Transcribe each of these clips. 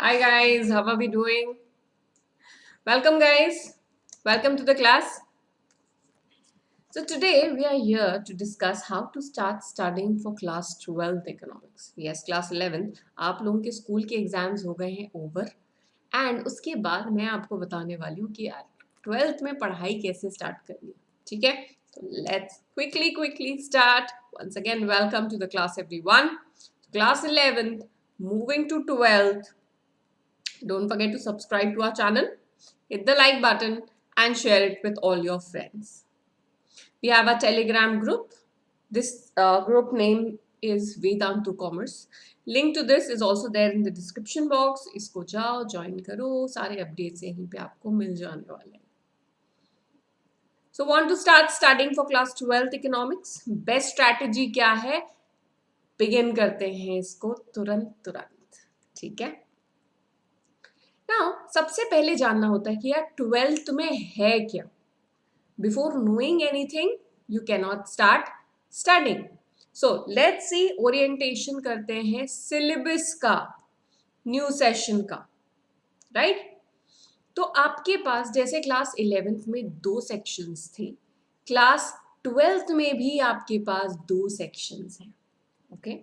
Hi guys, how are we doing? Welcome guys. Welcome to the class. So today we are here to discuss how to start studying for class 12th economics. Yes, class 11th. आप लोगों के school के exams हो गए हैं over and उसके बाद मैं आपको बताने वाली हूँ कि यार 12th में पढ़ाई कैसे स्टार्ट करनी है. ठीक है? So let's quickly start. Once again, welcome to the class everyone. Class 11th, moving to 12th. Don't forget to subscribe to our channel, hit the like button and share it with all your friends. We have a Telegram group. This group name is Vedantu Commerce. Link to this is also there in the description box. इसको जाओ, join करो, सारे updates यहीं पे आपको मिल जाने वाले हैं. So want to start studying for class 12th economics? Best strategy क्या है? Begin करते हैं इसको तुरंत. ठीक है? Now, सबसे पहले जानना होता है कि यार 12th में है क्या. Before knowing anything, you cannot start studying. So let's see orientation करते हैं syllabus का, new session का, right? तो आपके पास जैसे क्लास 11th में 2 sections थे, क्लास 12th में भी आपके पास 2 sections हैं, okay?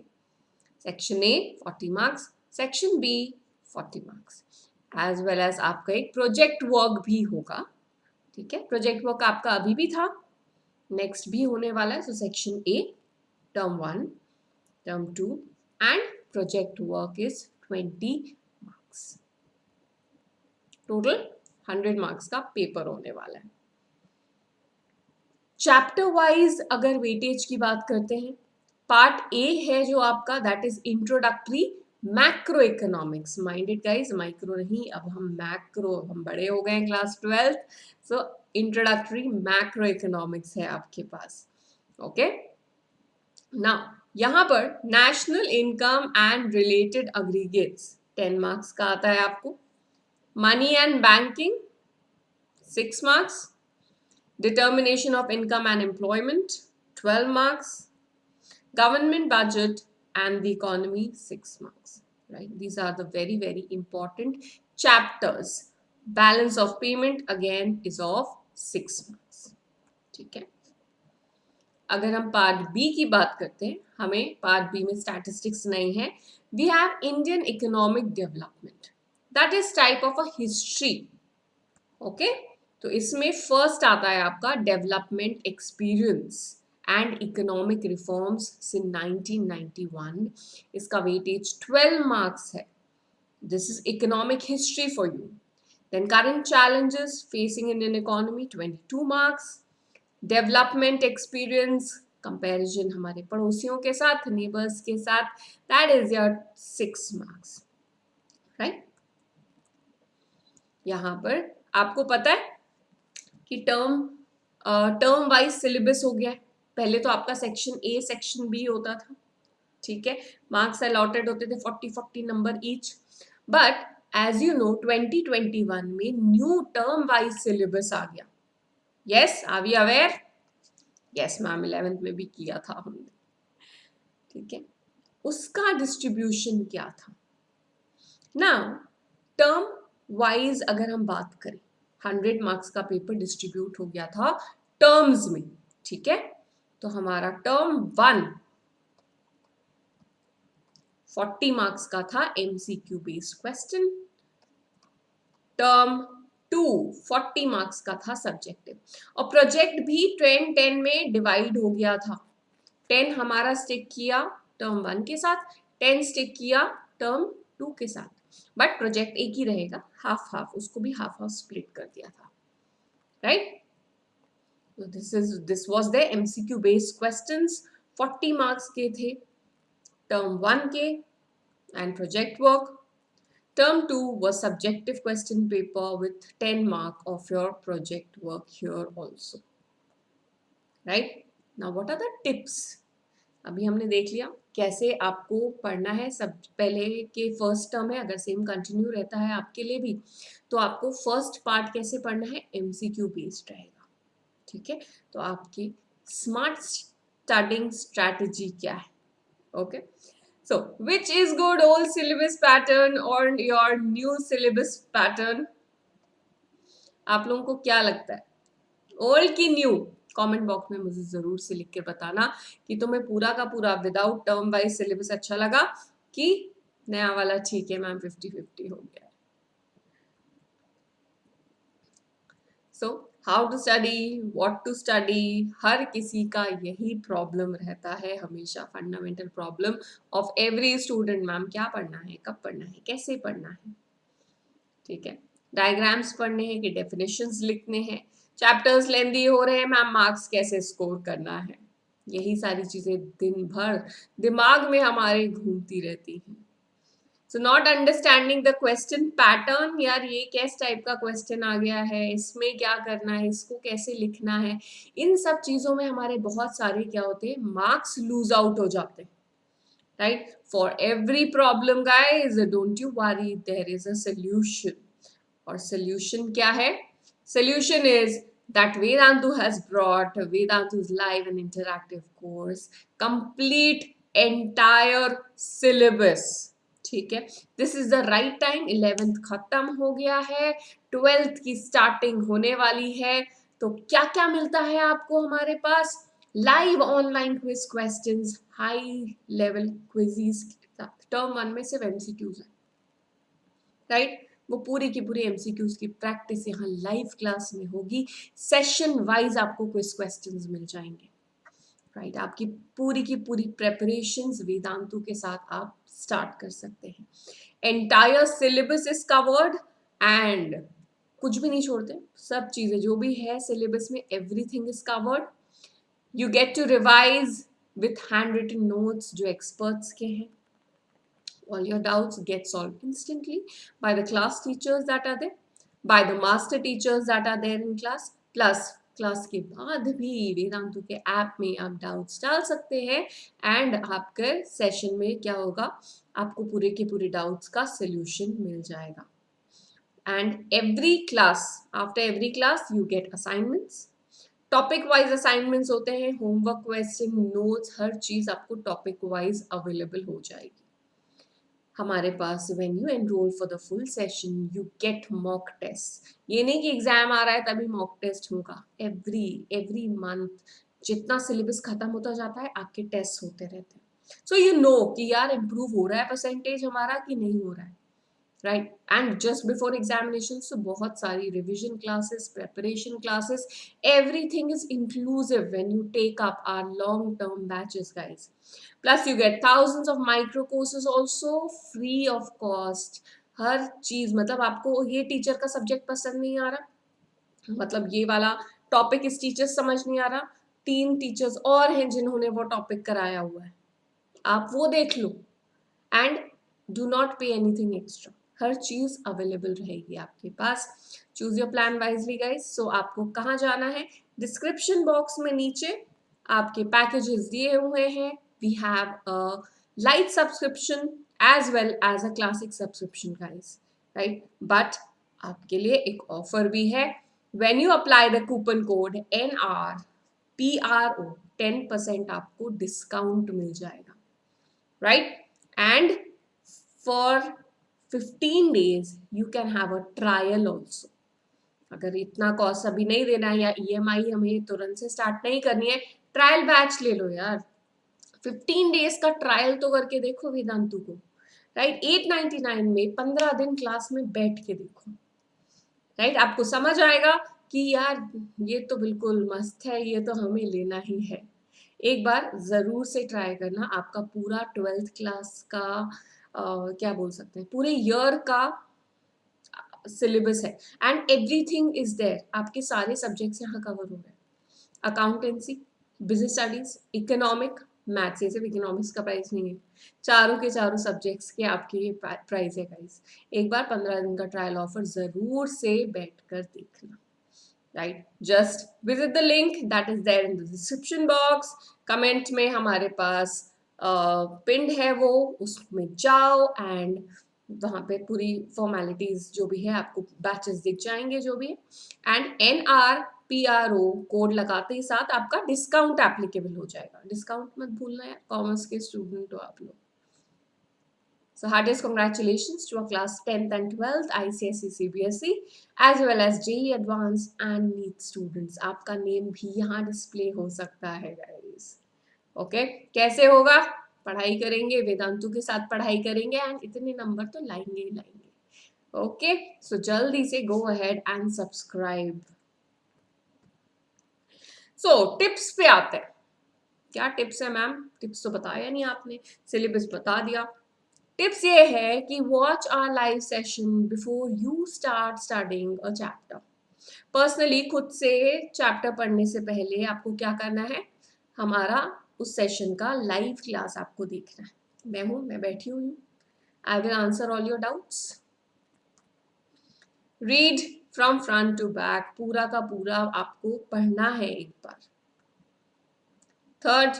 Section A 40 marks, Section B 40 marks, as well as आपका एक project work भी होगा. ठीक है, प्रोजेक्ट वर्क आपका अभी भी था, नेक्स्ट भी होने वाला है. So section a term 1, term 2 and project work is 20 marks. Total 100 marks का पेपर होने वाला है. चैप्टर वाइज अगर वेटेज की बात करते हैं, पार्ट ए है जो आपका, that is introductory macro economics. Minded guys, micro नहीं, अब हम मैक्रो, हम बड़े हो गए हैं क्लास 12th. सो इंट्रोडक्टरी मैक्रो इकोनॉमिक्स है आपके पास. ओके, नाउ यहां पर national income and related aggregates 10 marks का आता है आपको. Money and banking 6 marks. Determination of income and employment 12 marks. Government budget and the economy 6 marks, right? These are the very important chapters. Balance of payment again is of 6 marks. ठीक है, अगर हम part B की बात करते हैं, हमें part B में स्टैटिस्टिक्स नहीं है. We have Indian economic development, that is type of a history. Okay, तो इसमें फर्स्ट आता है आपका development experience and economic reforms since 1991. इसका वेटेज 12 मार्क्स है. This is economic history for you. Then current challenges facing Indian economy 22 marks. Development experience comparison हमारे पड़ोसियों के साथ, नेबर्स के साथ, that is your 6 marks, right? यहां पर आपको पता है कि टर्म वाइज सिलेबस हो गया है. पहले तो आपका सेक्शन ए सेक्शन बी होता था. ठीक है, मार्क्स अलॉटेड होते थे 40 number each. But as you know 2021 में न्यू टर्म वाइज सिलेबस आ गया. Yes, are we aware? Yes ma'am, 11th में भी किया था हमने. ठीक है, उसका डिस्ट्रीब्यूशन क्या था. नाउ टर्म वाइज अगर हम बात करें, 100 मार्क्स का पेपर डिस्ट्रीब्यूट हो गया था टर्म्स में. ठीक है, तो हमारा टर्म 1 40 मार्क्स का था, MCQ based question. Term 2 40 marks का था, सब्जेक्टिव. और प्रोजेक्ट भी 10 में डिवाइड हो गया था. 10 हमारा स्टिक किया टर्म 1 के साथ, 10 स्टिक किया टर्म 2 के साथ. बट प्रोजेक्ट एक ही रहेगा, हाफ हाफ, उसको भी हाफ हाफ स्प्लिट कर दिया था, right? So this was the MCQ based questions. 40 marks के थे टर्म 1 के and project work. Term 2 was subjective question paper with 10 mark of your project work here also, right? Now what are the tips? अभी हमने देख लिया कैसे आपको पढ़ना है. सब पहले के फर्स्ट टर्म है, अगर सेम कंटिन्यू रहता है आपके लिए भी, तो आपको फर्स्ट पार्ट कैसे पढ़ना है, एमसीक्यू बेस्ड रहेगा. ठीक है, तो आपकी स्मार्ट स्टडिंग स्ट्रैटेजी क्या है? Okay, So, which is good, old syllabus pattern or your new syllabus pattern? आप लोगों को क्या लगता है, ओल्ड की न्यू? कमेंट बॉक्स में मुझे जरूर से लिख के बताना कि तुम्हें पूरा का पूरा विदाउट टर्म वाइज सिलेबस अच्छा लगा कि नया वाला ठीक है मैम 50-50 हो गया। So how to study, what to study, हर किसी का यही प्रॉब्लम रहता है हमेशा, fundamental problem of every student. Ma'am क्या पढ़ना है, कब पढ़ना है, कैसे पढ़ना है, ठीक है, डायग्राम्स पढ़ने हैं कि डेफिनेशंस लिखने हैं, चैप्टर्स लेंदी हो रहे हैं मैम, मार्क्स कैसे स्कोर करना है, यही सारी चीजें दिन भर दिमाग में हमारे घूमती रहती हैं। So not understanding the question pattern, यार ये किस टाइप का क्वेश्चन आ गया है, इसमें क्या करना है, इसको कैसे लिखना है, इन सब चीजों में हमारे बहुत सारे क्या होते हैं, मार्क्स लूज आउट हो जाते हैं, right. For every problem guys don't you worry, there is a solution. और सोल्यूशन क्या है? Solution is that Vedantu has brought Vedantu's live and interactive course, complete entire syllabus, ठीक है। This is the right time, 11th खत्म हो गया है, 12th की स्टार्टिंग होने वाली है, तो क्या क्या मिलता है आपको हमारे पास? Live online quiz questions, high level quizzes के साथ। टर्म 1 में सिर्फ एमसीक्यूज है, राइट, वो पूरी की पूरी एमसीक्यूज की प्रैक्टिस यहाँ लाइव क्लास में होगी, सेशन वाइज आपको क्विज क्वेश्चंस मिल जाएंगे, राइट। आपकी पूरी की पूरी प्रेपरेशंस वेदांतु के साथ आप स्टार्ट कर सकते हैं। Entire syllabus is covered and कुछ भी नहीं छोड़ते, सब चीजें जो भी है सिलेबस में, everything is covered. You get to revise with hand written notes जो एक्सपर्ट्स के हैं। All your doubts get solved instantly by the class teachers that are there, by the master teachers that are there in class, plus class के बाद भी वेदांतु के app में आप doubts डाल सकते हैं एंड आपके सेशन में क्या होगा, आपको पूरे के पूरे डाउट्स का सोल्यूशन मिल जाएगा। And every class, after every class you get assignments, topic wise assignments होते हैं, होमवर्क, क्वेश्चन, नोट्स, हर चीज आपको टॉपिक वाइज अवेलेबल हो जाएगी हमारे पास। When you enrol for the full session you get mock test, ये नहीं कि एग्जाम आ रहा है तभी मॉक टेस्ट होगा, एवरी मंथ जितना सिलेबस खत्म होता जाता है आपके टेस्ट होते रहते हैं। सो यू नो कि यार इम्प्रूव हो रहा है परसेंटेज हमारा कि नहीं हो रहा है, right. And just before examination तो बहुत सारी revision classes, preparation classes, everything is inclusive when you take up our long term batches guys. Plus you get thousands of micro courses also free of cost। हर चीज, मतलब आपको ये teacher का subject पसंद नहीं आ रहा, मतलब ये वाला टॉपिक इस टीचर समझ नहीं आ रहा, 3 टीचर्स और हैं जिन्होंने वो टॉपिक कराया हुआ है, आप वो देख लो and do not pay anything extra, हर चीज अवेलेबल रहेगी आपके पास। Choose your plan wisely guys. So आपको कहाँ जाना है, डिस्क्रिप्शन बॉक्स में नीचे आपके पैकेजेस दिए हुए हैं। We have a lite subscription as well as a classic subscription guys, right. But आपके लिए एक ऑफर भी है, when you apply the coupon code NRPRO 10% आपको डिस्काउंट मिल जाएगा, right? And for 15 days you can have a trial also। अगर इतना cost अभी नहीं देना है या EMI हमें तुरंत से स्टार्ट नहीं करनी है, ट्रायल बैच ले लो यार, 15 डेज का ट्रायल तो करके देखो वेदांतु को, राइट। 899 में 15 दिन क्लास में बैठ के देखो, राइट। आपको समझ आएगा कि यार ये तो बिल्कुल मस्त है, ये तो हमें लेना ही है। एक बार जरूर से ट्राई करना, आपका पूरा 12th क्लास का क्या बोल सकते हैं, पूरे ईयर का सिलेबस है एंड एवरीथिंग इज देयर, आपके सारे सब्जेक्ट्स यहाँ कवर हो रहे हैं, accountancy, business studies, economic, maths, ये सिर्फ इकोनॉमिक्स का प्राइस नहीं है, चारों के चारों सब्जेक्ट्स के आपके प्राइस है गाइस। एक बार 15 दिन का ट्रायल ऑफर जरूर से बैठ कर देखना, right. Just visit the link that is there in the description box, comment में हमारे पास पिंड है वो, उसमें जाओ एंड वहाँ पे पूरी फॉर्मेलिटीज जो भी है आपको बैचेस दिख जाएंगे जो भी है, एंड NRPRO कोड लगाते ही साथ आपका डिस्काउंट एप्लीकेबल हो जाएगा। डिस्काउंट मत भूलना यार, कॉमर्स के स्टूडेंट हो आप लोग, So heartiest congratulations to our class 10th and 12th ICSE CBSE as well as JEE Advanced and NEET students. आपका नेम भी यहाँ डिस्प्ले हो सकता है guys. ओके कैसे होगा? पढ़ाई करेंगे, वेदांतु के साथ पढ़ाई करेंगे एंड इतने नंबर तो लाएंगे ही लाएंगे. ओके सो जल्दी से go ahead and subscribe. So tips पे आते हैं. क्या टिप्स है मैम? टिप्स तो बताया नहीं आपने, सिलेबस बता दिया. टिप्स ये है कि watch our live session before you start studying a chapter. Personally खुद से चैप्टर पढ़ने से पहले आपको क्या करना है? हमारा उस सेशन का लाइव क्लास आपको देखना है. मैं बैठी हुई हूँ. I will answer all your doubts. Read from front to back, पूरा का पूरा आपको पढ़ना है एक बार. थर्ड,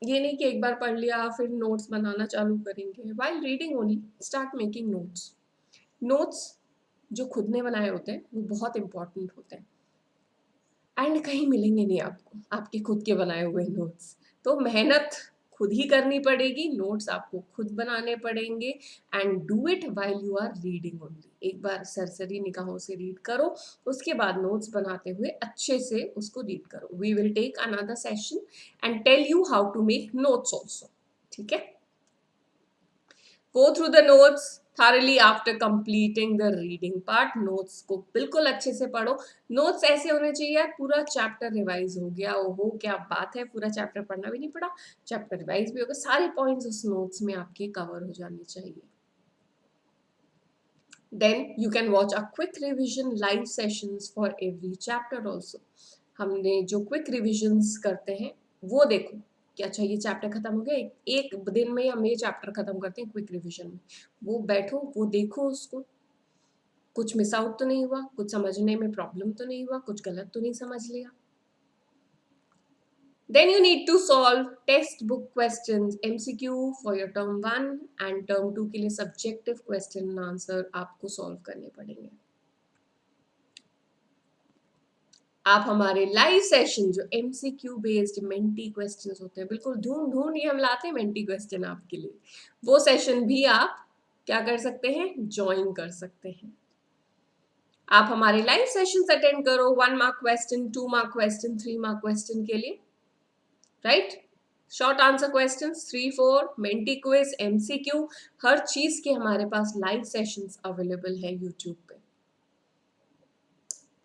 ये नहीं कि एक बार पढ़ लिया फिर नोट्स बनाना चालू करेंगे. While reading only start making notes. Notes जो खुद ने बनाए होते हैं वो बहुत इंपॉर्टेंट होते हैं एंड कहीं मिलेंगे नहीं आपको आपके खुद के बनाए हुए नोट्स. तो मेहनत खुद ही करनी पड़ेगी, नोट्स आपको खुद बनाने पड़ेंगे and do it while you are reading only. एक बार सरसरी निगाहों से रीड करो, उसके बाद नोट्स बनाते हुए अच्छे से उसको रीड करो. We will take another session and tell you how to make notes also. ठीक है. Go through the notes thoroughly after completing the reading part. Notes को बिल्कुल अच्छे से पढ़ो. Notes ऐसे होने चाहिए यार पूरा चैप्टर रिवाइज हो गया. ओहो क्या बात है, पूरा चैप्टर पढ़ना भी नहीं पड़ा, चैप्टर रिवाइज भी होगा, सारे पॉइंट्स उस नोट्स में आपके कवर हो जाने चाहिए. Then you can watch a quick revision live sessions for every chapter also. हमने जो क्विक रिविजन्स करते हैं वो देखो कि अच्छा ये चैप्टर खत्म हो गया, एक दिन में हम ये चैप्टर खत्म करते हैं क्विक रिवीजन में. वो बैठो, वो देखो, उसको कुछ मिस आउट तो नहीं हुआ, कुछ समझने में प्रॉब्लम तो नहीं हुआ, कुछ गलत तो नहीं समझ लिया. Then you need to solve text book questions MCQ for your term 1 and term 2 के लिए subjective question and answer आपको solve करने पड़ेंगे. आप हमारे लाइव सेशन जो MCQ बेस्ड मेंटी क्वेश्चंस होते हैं, बिल्कुल ढूंढ ये हम लाते हैं मेंटी क्वेश्चन आपके लिए, वो सेशन भी आप क्या कर सकते हैं? ज्वाइन कर सकते हैं. आप हमारे लाइव सेशंस अटेंड करो 1 mark question, 2 mark question, 3 mark question के लिए. Right. Short answer questions 3-4 Menti quiz MCQ, हर चीज के हमारे पास लाइव सेशंस अवेलेबल है यूट्यूब पे.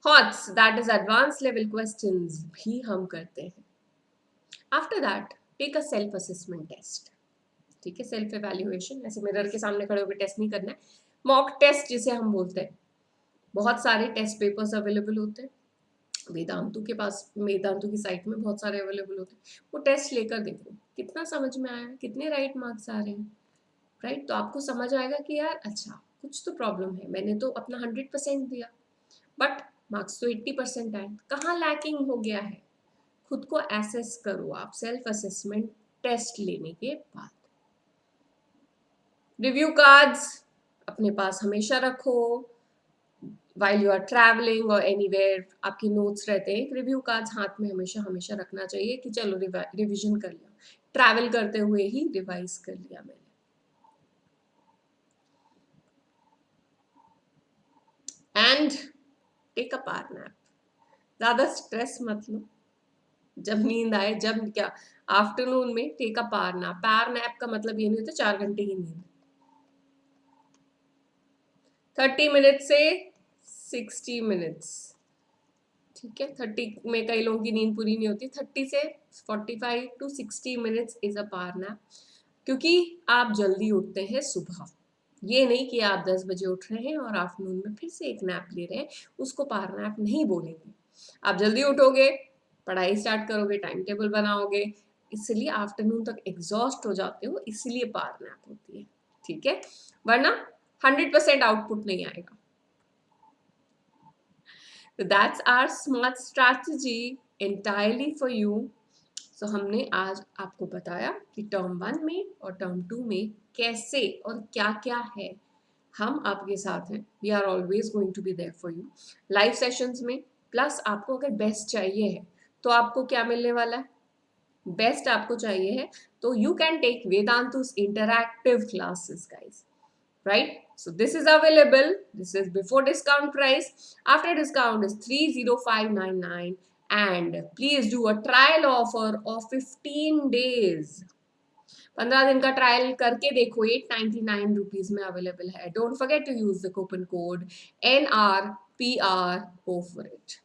HOTS that is advanced level questions भी हम करते हैं. After that take a self assessment test. ठीक है, सेल्फ एवेल्युएशन. ऐसे मिरर के सामने खड़े होकर टेस्ट नहीं करना है. मॉक टेस्ट जिसे हम बोलते हैं. बहुत सारे टेस्ट पेपर्स अवेलेबल होते हैं वेदांतु के पास, वेदांतु की साइट में बहुत सारे अवेलेबल होते हैं. वो टेस्ट लेकर देखो कितना समझ में आया, कितने राइट मार्क्स आ रहे हैं. राइट. तो आपको समझ आएगा कि यार अच्छा कुछ तो प्रॉब्लम है, मैंने तो अपना 100% दिया बट मार्क्स तो 80% आए, कहाँ लैकिंग हो गया है. खुद को एसेस करो आप सेल्फ असेसमेंट टेस्ट लेने के बाद. रिव्यू कार्ड्स अपने पास हमेशा रखो. while you are traveling or anywhere आपके नोट्स रहते हैं, रिव्यू कार्ड्स हाथ में हमेशा रखना चाहिए कि चलो रिविजन कर लिया, ट्रैवल करते हुए ही रिवाइज कर लिया मैंने. And take a power nap. ज्यादा स्ट्रेस मत लो, जब नींद आए, जब क्या आफ्टरनून में take a power nap. Power nap का मतलब ये नहीं होता 4 घंटे की नींद. 30 मिनट से 60 मिनट्स. ठीक है. 30 में कई लोगों की नींद पूरी नहीं होती. 30 से 45 to 60 minutes is a power nap. क्योंकि आप जल्दी उठते हैं सुबह, ये नहीं कि आप 10 बजे उठ रहे हैं और आफ्टरनून में फिर से एक नैप ले रहे हैं, उसको पावर नैप नहीं बोलेंगे. आप जल्दी उठोगे, पढ़ाई स्टार्ट करोगे, टाइम टेबल बनाओगे, इसलिए आफ्टरनून तक एग्जॉस्ट हो जाते हो, इसलिए पावर नैप होती है. ठीक है. वरना 100% आउटपुट नहीं आएगा. So that's our smart strategy entirely for you. So हमने आज आपको बताया कि टर्म 1 में और टर्म 2 में कैसे और क्या क्या है. हम आपके साथ हैं. We are always going to be there for you live sessions में. प्लस आपको अगर बेस्ट चाहिए है तो आपको क्या मिलने वाला है? बेस्ट आपको चाहिए है तो you can take Vedantu's interactive classes, guys. Right? So this is available. This is before discount price. After discount is 30599, and please do a trial offer of 15 days. 15 दिन का ट्रायल करके देखो, 899 रुपीज में अवेलेबल है. Don't forget to use the coupon code NRPRO for it.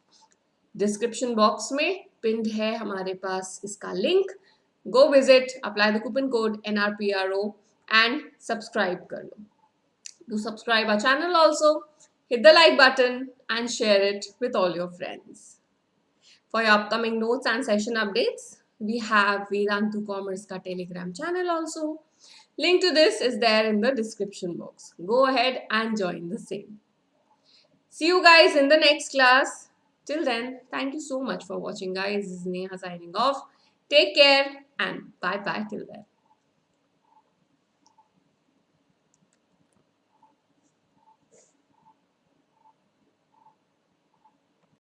Description box में pinned है हमारे पास इसका link. Go visit, apply the coupon code NRPRO and subscribe कर लो. Do subscribe our channel also, hit the like button and share it with all your friends. For your upcoming notes and session updates, we have Vedantu Commerce ka Telegram channel also. Link to this is there in the description box. Go ahead and join the same. See you guys in the next class. Till then, thank you so much for watching, guys. This is Neha signing off. Take care and bye bye till then.